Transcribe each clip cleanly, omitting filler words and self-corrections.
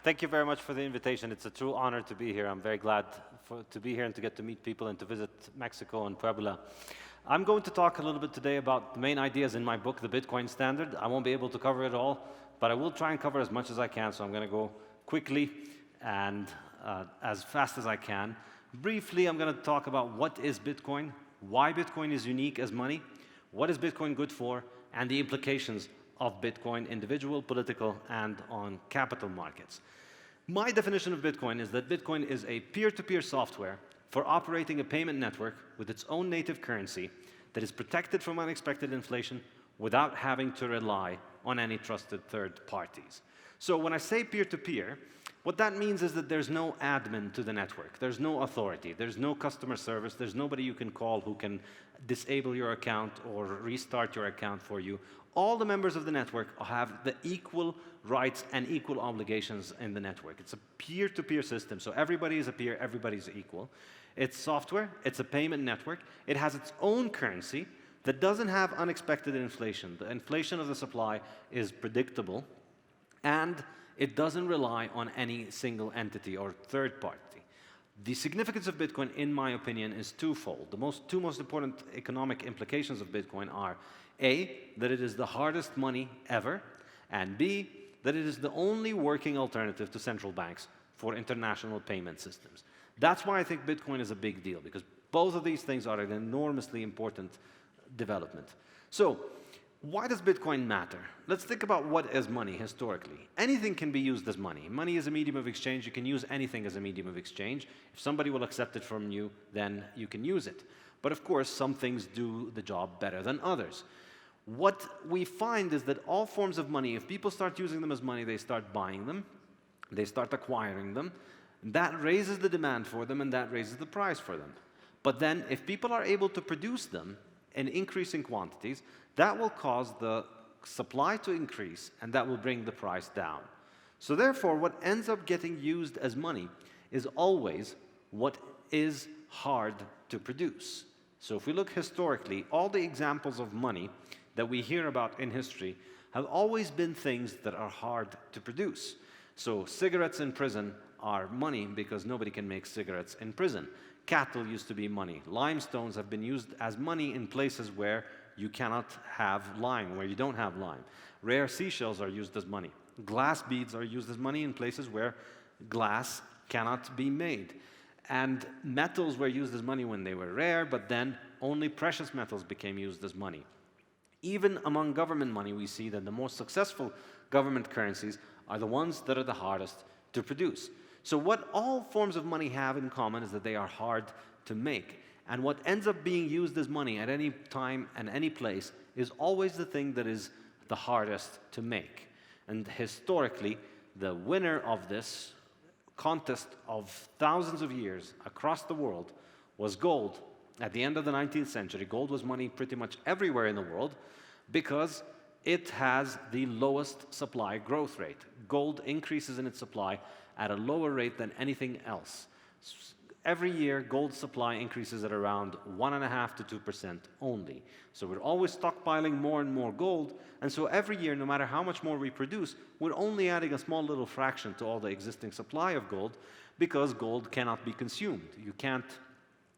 Thank you very much for the invitation. It's a true honor to be here. I'm very glad to be here and to get to meet people and to visit Mexico and Puebla. I'm going to talk a little bit today about the main ideas in my book, The Bitcoin Standard. I won't be able to cover it all, but I will try and cover as much as I can, so I'm going to go quickly and as fast as I can. Briefly, I'm going to talk about what is Bitcoin, why Bitcoin is unique as money, what is Bitcoin good for, and the implications of Bitcoin, individual, political, and on capital markets. My definition of Bitcoin is that Bitcoin is a peer-to-peer software for operating a payment network with its own native currency that is protected from unexpected inflation without having to rely on any trusted third parties. So when I say peer-to-peer, what that means is that there's no admin to the network. There's no authority. There's no customer service. There's nobody you can call who can disable your account or restart your account for you. All the members of the network have the equal rights and equal obligations in the network. It's a peer-to-peer system, so everybody is a peer, everybody's equal. It's software, it's a payment network, it has its own currency that doesn't have unexpected inflation. The inflation of the supply is predictable, and it doesn't rely on any single entity or third party. The significance of Bitcoin, in my opinion, is twofold. The two most important economic implications of Bitcoin are A, that it is the hardest money ever, and B, that it is the only working alternative to central banks for international payment systems. That's why I think Bitcoin is a big deal, because both of these things are an enormously important development. So, why does Bitcoin matter? Let's think about what is money historically. Anything can be used as money. Money is a medium of exchange. You can use anything as a medium of exchange. If somebody will accept it from you, then you can use it. But of course, some things do the job better than others. What we find is that all forms of money, if people start using them as money, they start buying them, they start acquiring them. That raises the demand for them, and that raises the price for them. But then, if people are able to produce them in increasing quantities, that will cause the supply to increase, and that will bring the price down. So therefore, what ends up getting used as money is always what is hard to produce. So if we look historically, all the examples of money that we hear about in history have always been things that are hard to produce. So cigarettes in prison are money because nobody can make cigarettes in prison. Cattle used to be money. Limestones have been used as money in places where you cannot have lime, where you don't have lime. Rare seashells are used as money. Glass beads are used as money in places where glass cannot be made. And metals were used as money when they were rare, but then only precious metals became used as money. Even among government money, we see that the most successful government currencies are the ones that are the hardest to produce. So what all forms of money have in common is that they are hard to make. And what ends up being used as money at any time and any place is always the thing that is the hardest to make. And historically, the winner of this contest of thousands of years across the world was gold. At the end of the 19th century, gold was money pretty much everywhere in the world because it has the lowest supply growth rate. Gold increases in its supply at a lower rate than anything else. Every year, gold supply increases at around 1.5% to 2% only. So we're always stockpiling more and more gold, and so every year, no matter how much more we produce, we're only adding a small little fraction to all the existing supply of gold because gold cannot be consumed. You can't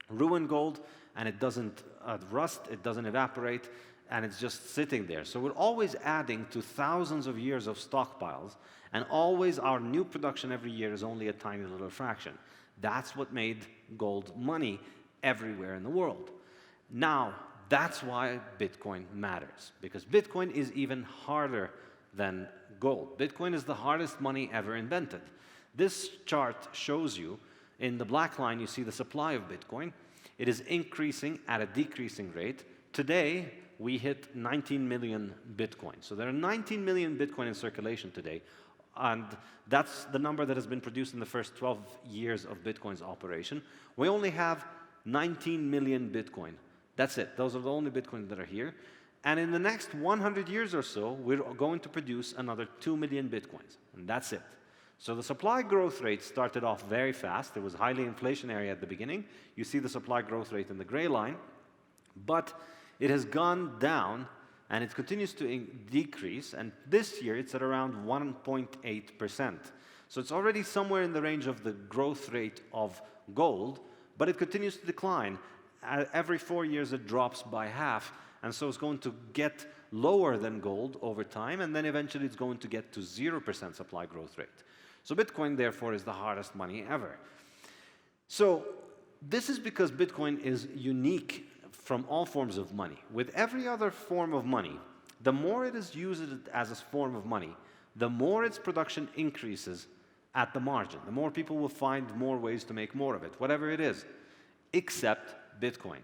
ruin gold, and it doesn't rust, it doesn't evaporate, and it's just sitting there. So we're always adding to thousands of years of stockpiles, and always our new production every year is only a tiny little fraction. That's what made gold money everywhere in the world. Now, that's why Bitcoin matters, because Bitcoin is even harder than gold. Bitcoin is the hardest money ever invented. This chart shows you, in the black line, you see the supply of Bitcoin. It is increasing at a decreasing rate. Today, we hit 19 million Bitcoin. So there are 19 million Bitcoin in circulation today. And that's the number that has been produced in the first 12 years of Bitcoin's operation. We only have 19 million Bitcoin. That's it. Those are the only Bitcoins that are here. And in the next 100 years or so, we're going to produce another 2 million Bitcoins. And that's it. So the supply growth rate started off very fast. It was highly inflationary at the beginning. You see the supply growth rate in the gray line. But it has gone down, and it continues to decrease. And this year, it's at around 1.8%. So it's already somewhere in the range of the growth rate of gold, but it continues to decline. Every 4 years it drops by half, and so it's going to get lower than gold over time, and then eventually it's going to get to 0% supply growth rate. So Bitcoin, therefore, is the hardest money ever. So this is because Bitcoin is unique from all forms of money. With every other form of money, the more it is used as a form of money, the more its production increases at the margin. The more people will find more ways to make more of it, whatever it is, except Bitcoin.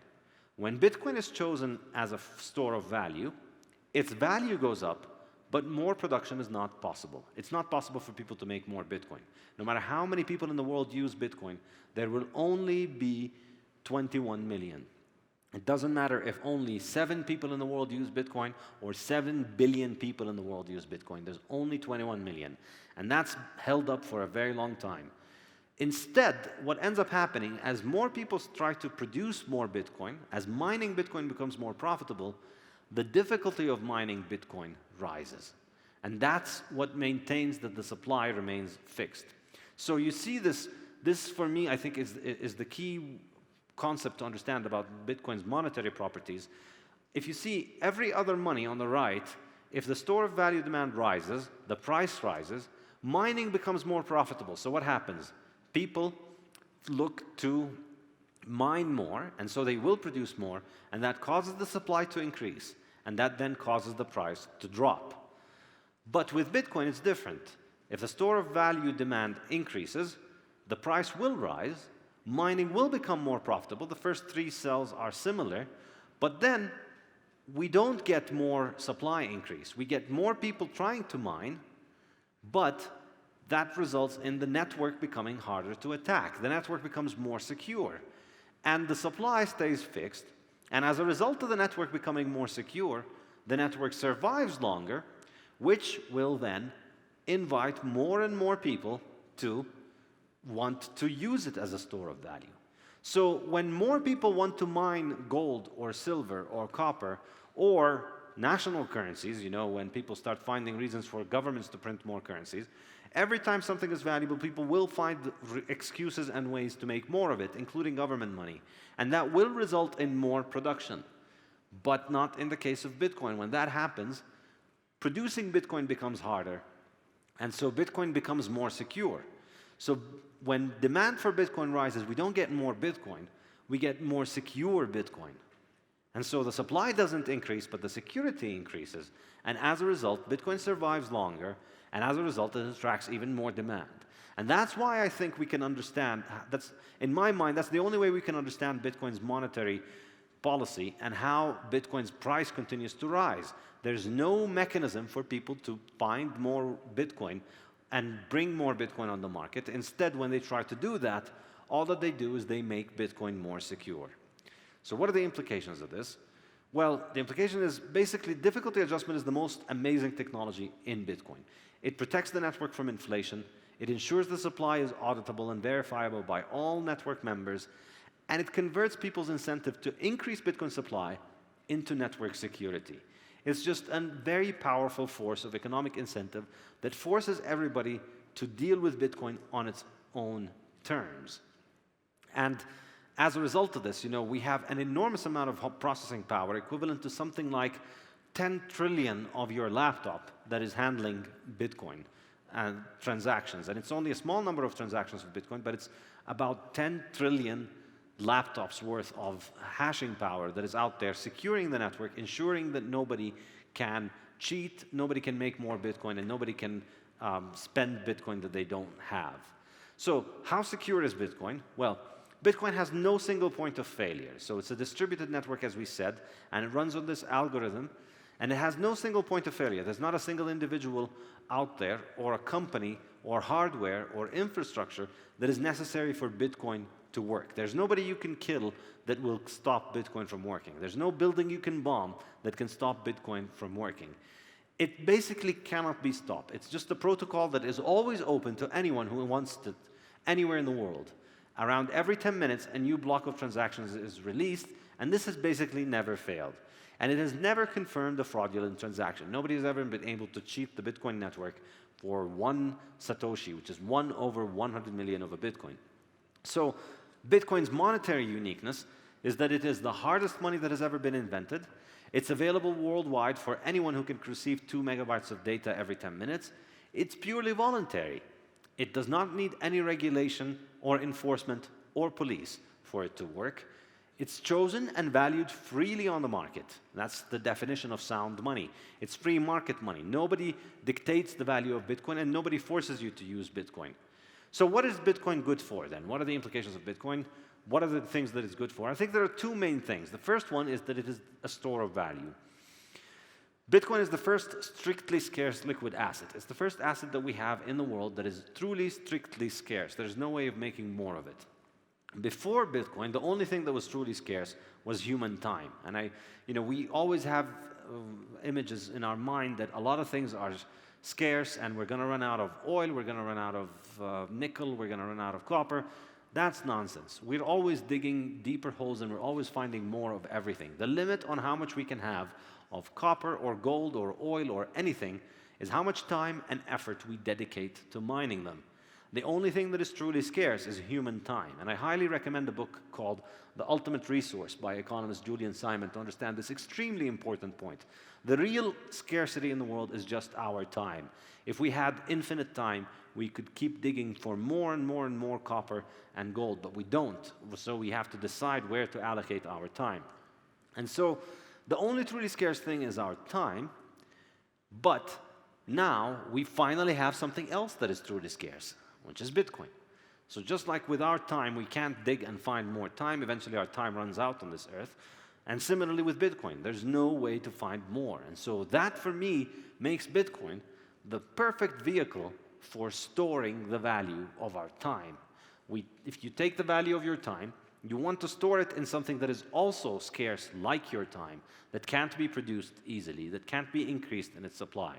When Bitcoin is chosen as a store of value, its value goes up, but more production is not possible. It's not possible for people to make more Bitcoin. No matter how many people in the world use Bitcoin, there will only be 21 million. It doesn't matter if only 7 people in the world use Bitcoin or 7 billion people in the world use Bitcoin. There's only 21 million. And that's held up for a very long time. Instead, what ends up happening, as more people try to produce more Bitcoin, as mining Bitcoin becomes more profitable, the difficulty of mining Bitcoin rises. And that's what maintains that the supply remains fixed. So you see this for me, I think, is the key concept to understand about Bitcoin's monetary properties. If you see every other money on the right, if the store of value demand rises, the price rises, mining becomes more profitable. So what happens? People look to mine more, and so they will produce more, and that causes the supply to increase, and that then causes the price to drop. But with Bitcoin, it's different. If the store of value demand increases, the price will rise, mining will become more profitable. The first 3 cells are similar, but then we don't get more supply increase. We get more people trying to mine, but that results in the network becoming harder to attack. The network becomes more secure, and the supply stays fixed. And as a result of the network becoming more secure, the network survives longer, which will then invite more and more people to want to use it as a store of value. So when more people want to mine gold or silver or copper or national currencies, you know, when people start finding reasons for governments to print more currencies, every time something is valuable, people will find excuses and ways to make more of it, including government money. And that will result in more production, but not in the case of Bitcoin. When that happens, producing Bitcoin becomes harder, and so Bitcoin becomes more secure. So when demand for Bitcoin rises, we don't get more Bitcoin, we get more secure Bitcoin. And so the supply doesn't increase, but the security increases. And as a result, Bitcoin survives longer, and as a result, it attracts even more demand. And that's why I think we can understand, in my mind, that's the only way we can understand Bitcoin's monetary policy and how Bitcoin's price continues to rise. There's no mechanism for people to find more Bitcoin and bring more Bitcoin on the market. Instead, when they try to do that, all that they do is they make Bitcoin more secure. So what are the implications of this? Well, the implication is basically difficulty adjustment is the most amazing technology in Bitcoin. It protects the network from inflation. It ensures the supply is auditable and verifiable by all network members. And it converts people's incentive to increase Bitcoin supply into network security. It's just a very powerful force of economic incentive that forces everybody to deal with Bitcoin on its own terms. And as a result of this, you know, we have an enormous amount of processing power, equivalent to something like 10 trillion of your laptop that is handling Bitcoin and transactions. And it's only a small number of transactions of Bitcoin, but it's about 10 trillion laptops worth of hashing power that is out there securing the network, ensuring that nobody can cheat, nobody can make more Bitcoin, and nobody can spend Bitcoin that they don't have. So how secure is Bitcoin? Well, Bitcoin has no single point of failure. So it's a distributed network, as we said, and it runs on this algorithm, and it has no single point of failure. There's not a single individual out there, or a company, or hardware, or infrastructure that is necessary for Bitcoin to work. There's nobody you can kill that will stop Bitcoin from working. There's no building you can bomb that can stop Bitcoin from working. It basically cannot be stopped. It's just a protocol that is always open to anyone who wants it anywhere in the world. Around every 10 minutes, a new block of transactions is released, and this has basically never failed. And it has never confirmed a fraudulent transaction. Nobody has ever been able to cheat the Bitcoin network for 1 Satoshi, which is 1 over 100 million of a Bitcoin. So Bitcoin's monetary uniqueness is that it is the hardest money that has ever been invented. It's available worldwide for anyone who can receive 2 megabytes of data every 10 minutes. It's purely voluntary. It does not need any regulation or enforcement or police for it to work. It's chosen and valued freely on the market. That's the definition of sound money. It's free market money. Nobody dictates the value of Bitcoin, and nobody forces you to use Bitcoin. So what is Bitcoin good for then? What are the implications of Bitcoin? What are the things that it's good for? I think there are 2 main things. The first one is that it is a store of value. Bitcoin is the first strictly scarce liquid asset. It's the first asset that we have in the world that is truly strictly scarce. There's no way of making more of it. Before Bitcoin, the only thing that was truly scarce was human time. And we always have images in our mind that a lot of things are scarce and we're going to run out of oil, we're going to run out of nickel, we're going to run out of copper. That's nonsense. We're always digging deeper holes and we're always finding more of everything. The limit on how much we can have of copper or gold or oil or anything is how much time and effort we dedicate to mining them. The only thing that is truly scarce is human time. And I highly recommend a book called The Ultimate Resource by economist Julian Simon to understand this extremely important point. The real scarcity in the world is just our time. If we had infinite time, we could keep digging for more and more and more copper and gold, but we don't. So we have to decide where to allocate our time. And so the only truly scarce thing is our time, but now we finally have something else that is truly scarce, which is Bitcoin. So just like with our time, we can't dig and find more time. Eventually our time runs out on this earth. And similarly with Bitcoin, there's no way to find more. And so that, for me, makes Bitcoin the perfect vehicle for storing the value of our time. If you take the value of your time, you want to store it in something that is also scarce like your time, that can't be produced easily, that can't be increased in its supply.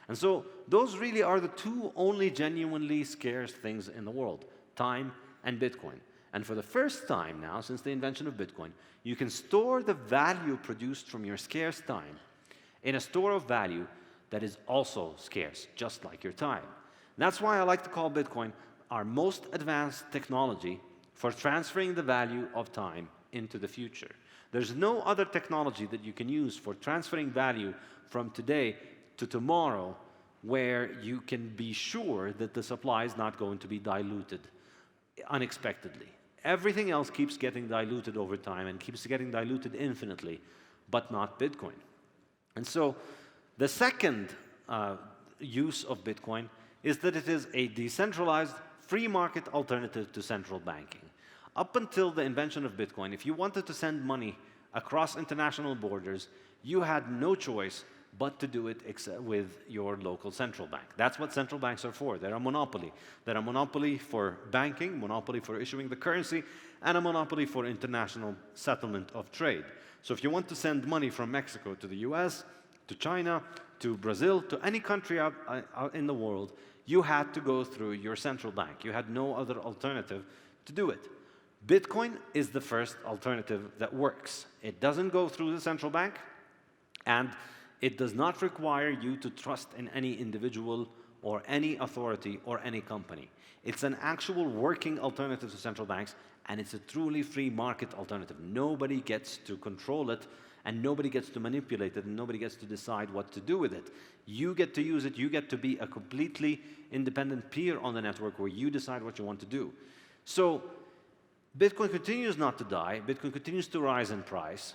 And so those really are the 2 only genuinely scarce things in the world, time and Bitcoin. And for the first time now, since the invention of Bitcoin, you can store the value produced from your scarce time in a store of value that is also scarce, just like your time. That's why I like to call Bitcoin our most advanced technology for transferring the value of time into the future. There's no other technology that you can use for transferring value from today to tomorrow where you can be sure that the supply is not going to be diluted unexpectedly. Everything else keeps getting diluted over time and keeps getting diluted infinitely, but not Bitcoin. And so the second use of Bitcoin is that it is a decentralized free market alternative to central banking. Up until the invention of Bitcoin, if you wanted to send money across international borders, you had no choice but to do it with your local central bank. That's what central banks are for. They're a monopoly. They're a monopoly for banking, monopoly for issuing the currency, and a monopoly for international settlement of trade. So if you want to send money from Mexico to the US, to China, to Brazil, to any country out in the world, you had to go through your central bank. You had no other alternative to do it. Bitcoin is the first alternative that works. It doesn't go through the central bank, and it does not require you to trust in any individual or any authority or any company. It's an actual working alternative to central banks, and it's a truly free market alternative. Nobody gets to control it, and nobody gets to manipulate it, and nobody gets to decide what to do with it. You get to use it. You get to be a completely independent peer on the network where you decide what you want to do. So Bitcoin continues not to die. Bitcoin continues to rise in price.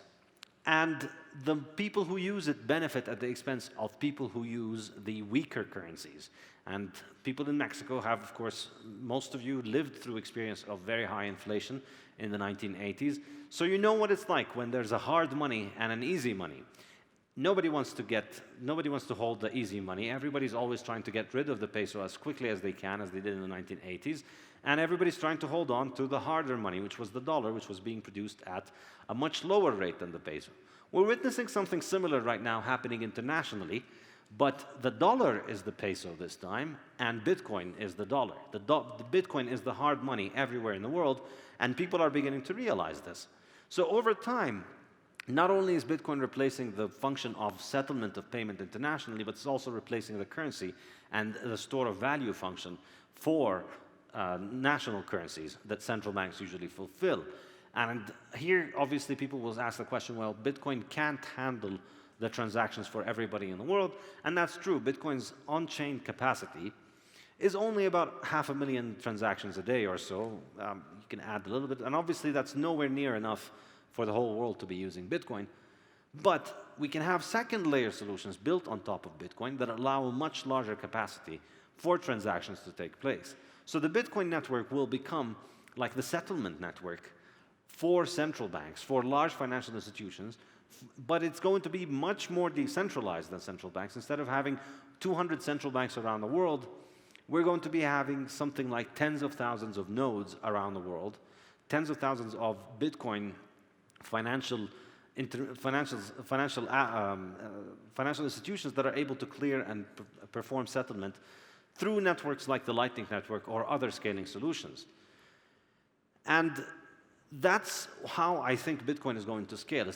And the people who use it benefit at the expense of people who use the weaker currencies. And people in Mexico have, of course, most of you lived through experience of very high inflation in the 1980s. So you know what it's like when there's a hard money and an easy money. Nobody wants to hold the easy money. Everybody's always trying to get rid of the peso as quickly as they can, as they did in the 1980s. And everybody's trying to hold on to the harder money, which was the dollar, which was being produced at a much lower rate than the peso. We're witnessing something similar right now happening internationally, but the dollar is the peso this time, and Bitcoin is the dollar. The Bitcoin is the hard money everywhere in the world, and people are beginning to realize this. So over time, not only is Bitcoin replacing the function of settlement of payment internationally, but it's also replacing the currency and the store of value function for national currencies that central banks usually fulfill. And here, obviously, people will ask the question, well, Bitcoin can't handle the transactions for everybody in the world, and that's true. Bitcoin's on-chain capacity is only about 500,000 transactions a day or so. You can add a little bit, and obviously that's nowhere near enough for the whole world to be using Bitcoin. But we can have second-layer solutions built on top of Bitcoin that allow a much larger capacity for transactions to take place. So the Bitcoin network will become like the settlement network for central banks, for large financial institutions, but it's going to be much more decentralized than central banks. Instead of having 200 central banks around the world, we're going to be having something like tens of thousands of nodes around the world, tens of thousands of Bitcoin financial institutions that are able to clear and perform settlement through networks like the Lightning Network or other scaling solutions. And that's how I think Bitcoin is going to scale.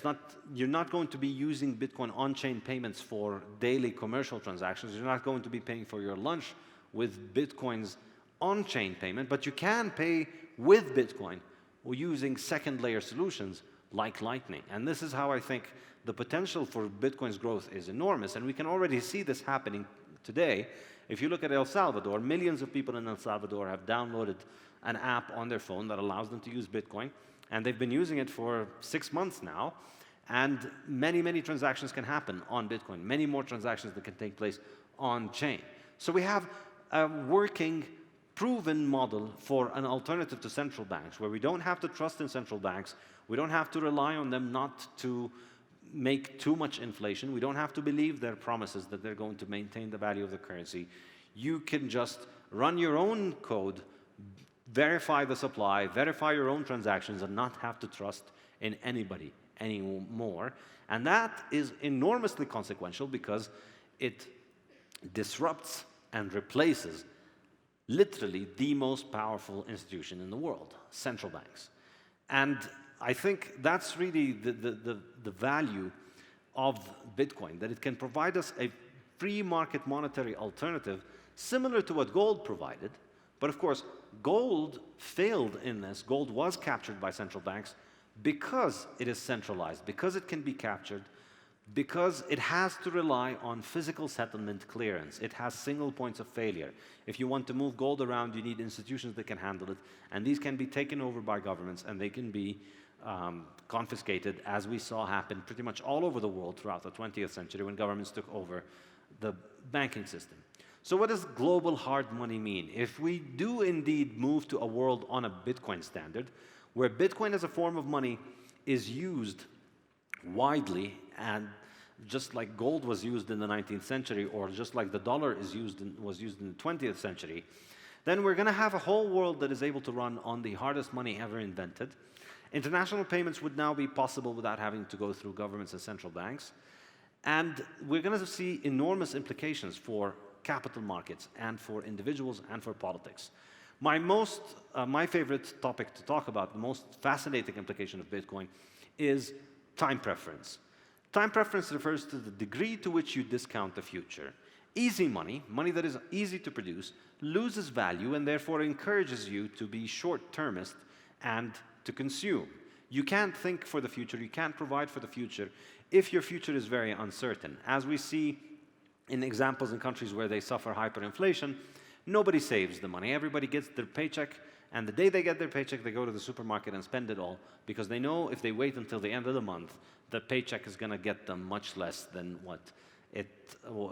You're not going to be using Bitcoin on-chain payments for daily commercial transactions. You're not going to be paying for your lunch with Bitcoin's on-chain payment, but you can pay with Bitcoin or using second-layer solutions like Lightning. And this is how I think the potential for Bitcoin's growth is enormous, and we can already see this happening today. If you look at El Salvador, millions of people in El Salvador have downloaded an app on their phone that allows them to use Bitcoin, and they've been using it for 6 months now, and many, many transactions can happen on Bitcoin, many more transactions that can take place on-chain. So we have a working, proven model for an alternative to central banks, where we don't have to trust in central banks, we don't have to rely on them not to make too much inflation, we don't have to believe their promises that they're going to maintain the value of the currency. You can just run your own code, verify the supply, verify your own transactions, and not have to trust in anybody anymore. And that is enormously consequential because it disrupts and replaces literally the most powerful institution in the world, central banks. And I think that's really the value of Bitcoin, that it can provide us a free market monetary alternative similar to what gold provided. But of course, gold failed in this. Gold was captured by central banks because it is centralized, because it can be captured, because it has to rely on physical settlement clearance. It has single points of failure. If you want to move gold around, you need institutions that can handle it, and these can be taken over by governments, and they can be confiscated, as we saw happen pretty much all over the world throughout the 20th century when governments took over the banking system. So what does global hard money mean? If we do indeed move to a world on a Bitcoin standard, where Bitcoin as a form of money is used widely, and just like gold was used in the 19th century, or just like the dollar was used in the 20th century, then we're going to have a whole world that is able to run on the hardest money ever invented. International payments would now be possible without having to go through governments and central banks. And we're going to see enormous implications for capital markets and for individuals and for politics. My favorite topic to talk about, the most fascinating implication of Bitcoin, is time preference. Time preference refers to the degree to which you discount the future. Easy money, money that is easy to produce, loses value and therefore encourages you to be short-termist and to consume. You can't think for the future, you can't provide for the future if your future is very uncertain. As we see in examples in countries where they suffer hyperinflation, nobody saves the money. Everybody gets their paycheck, and the day they get their paycheck, they go to the supermarket and spend it all, because they know if they wait until the end of the month, the paycheck is going to get them much less than what it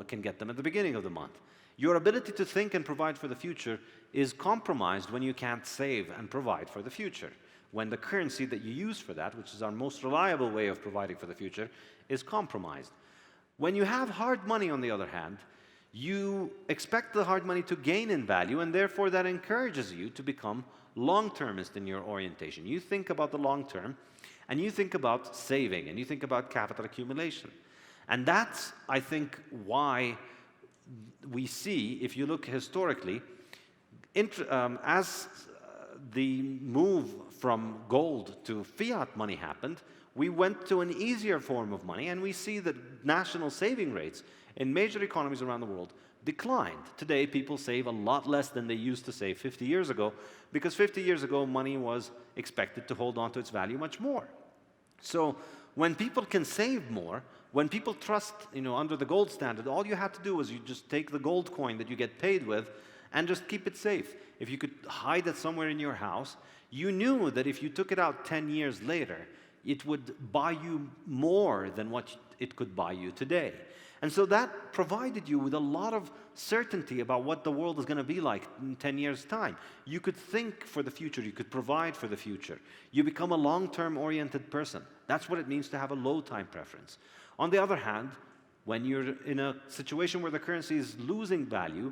can get them at the beginning of the month. Your ability to think and provide for the future is compromised when you can't save and provide for the future. When the currency that you use for that, which is our most reliable way of providing for the future, is compromised. When you have hard money, on the other hand, you expect the hard money to gain in value, and therefore that encourages you to become long-termist in your orientation. You think about the long term, and you think about saving, and you think about capital accumulation. And that's, I think, why we see, if you look historically, as the move from gold to fiat money happened, we went to an easier form of money, and we see that national saving rates in major economies around the world declined. Today, people save a lot less than they used to save 50 years ago, because 50 years ago, money was expected to hold on to its value much more. So when people can save more, when people trust, under the gold standard, all you had to do was you just take the gold coin that you get paid with and just keep it safe. If you could hide it somewhere in your house, you knew that if you took it out 10 years later, it would buy you more than what it could buy you today. And so that provided you with a lot of certainty about what the world is going to be like in 10 years' time. You could think for the future. You could provide for the future. You become a long-term oriented person. That's what it means to have a low time preference. On the other hand, when you're in a situation where the currency is losing value,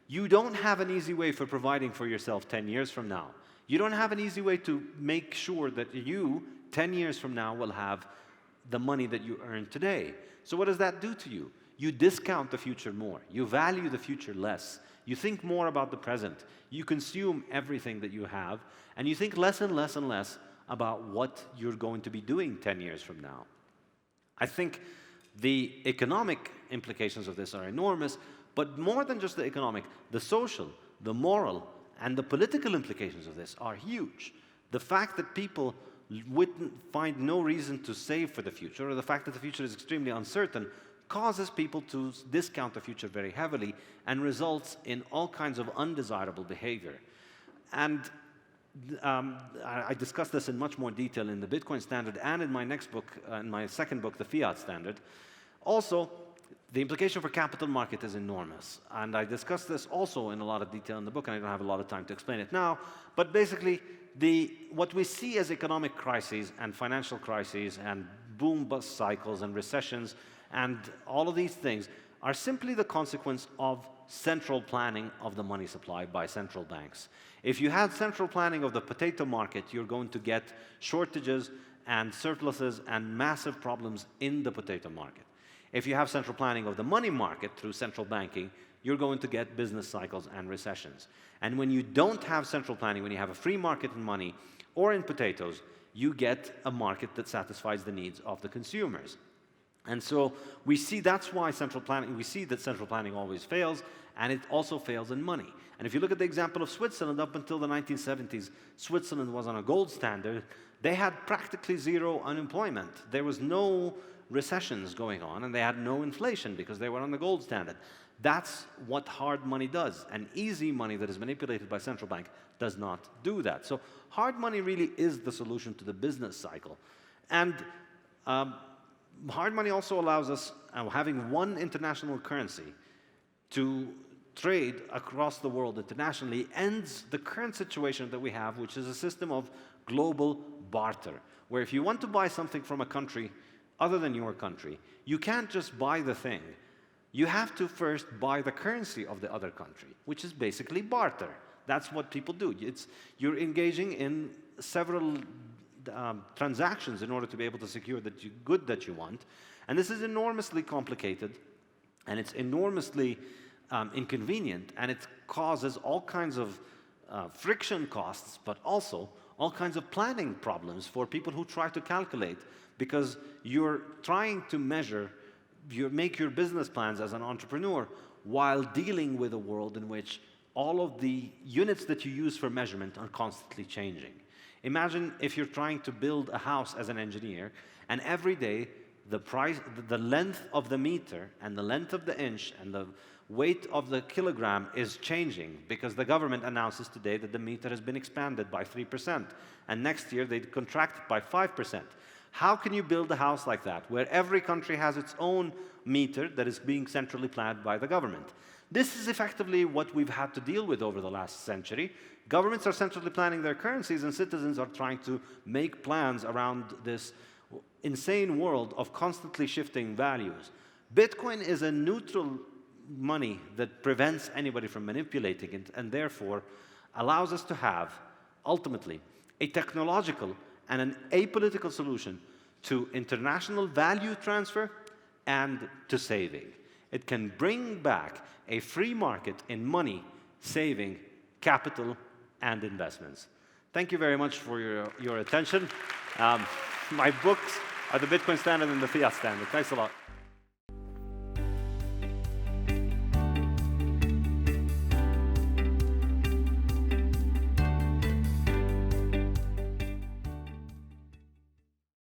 you don't have an easy way for providing for yourself 10 years from now. You don't have an easy way to make sure that you, 10 years from now, will have the money that you earn today. So what does that do to you? You discount the future more. You value the future less. You think more about the present. You consume everything that you have, and you think less and less and less about what you're going to be doing 10 years from now. I think the economic implications of this are enormous, but more than just the economic, the social, the moral, and the political implications of this are huge. The fact that people wouldn't find no reason to save for the future, or the fact that the future is extremely uncertain, causes people to discount the future very heavily and results in all kinds of undesirable behavior. And I discuss this in much more detail in the Bitcoin Standard and in my next book, in my second book, the Fiat Standard. Also, the implication for capital market is enormous. And I discuss this also in a lot of detail in the book, and I don't have a lot of time to explain it now. But basically, what we see as economic crises and financial crises and boom-bust cycles and recessions and all of these things are simply the consequence of central planning of the money supply by central banks. If you had central planning of the potato market, you're going to get shortages and surpluses and massive problems in the potato market. If you have central planning of the money market through central banking, you're going to get business cycles and recessions. And when you don't have central planning, when you have a free market in money or in potatoes, you get a market that satisfies the needs of the consumers. And so we see that's why central planning, we see that central planning always fails, and it also fails in money. And if you look at the example of Switzerland, up until the 1970s, Switzerland was on a gold standard. They had practically zero unemployment. There was no recessions going on, and they had no inflation because they were on the gold standard. That's what hard money does. And easy money that is manipulated by central bank does not do that. So hard money really is the solution to the business cycle. And hard money also allows us, having one international currency, to trade across the world internationally, ends the current situation that we have, which is a system of global barter, where if you want to buy something from a country other than your country, you can't just buy the thing. You have to first buy the currency of the other country, which is basically barter. That's what people do. You're engaging in several transactions in order to be able to secure the good that you want. And this is enormously complicated, and it's enormously inconvenient, and it causes all kinds of friction costs, but also all kinds of planning problems for people who try to calculate, because you're trying to measure, you make your business plans as an entrepreneur while dealing with a world in which all of the units that you use for measurement are constantly changing. Imagine if you're trying to build a house as an engineer, and every day the length of the meter and the length of the inch and the weight of the kilogram is changing because the government announces today that the meter has been expanded by 3%, and next year they contract it by 5%. How can you build a house like that, where every country has its own meter that is being centrally planned by the government? This is effectively what we've had to deal with over the last century. Governments are centrally planning their currencies, and citizens are trying to make plans around this insane world of constantly shifting values. Bitcoin is a neutral money that prevents anybody from manipulating it, and therefore allows us to have, ultimately, a technological and an apolitical solution to international value transfer and to saving. It can bring back a free market in money, saving, capital, and investments. Thank you very much for your attention. My books are the Bitcoin Standard and the Fiat Standard. Thanks a lot.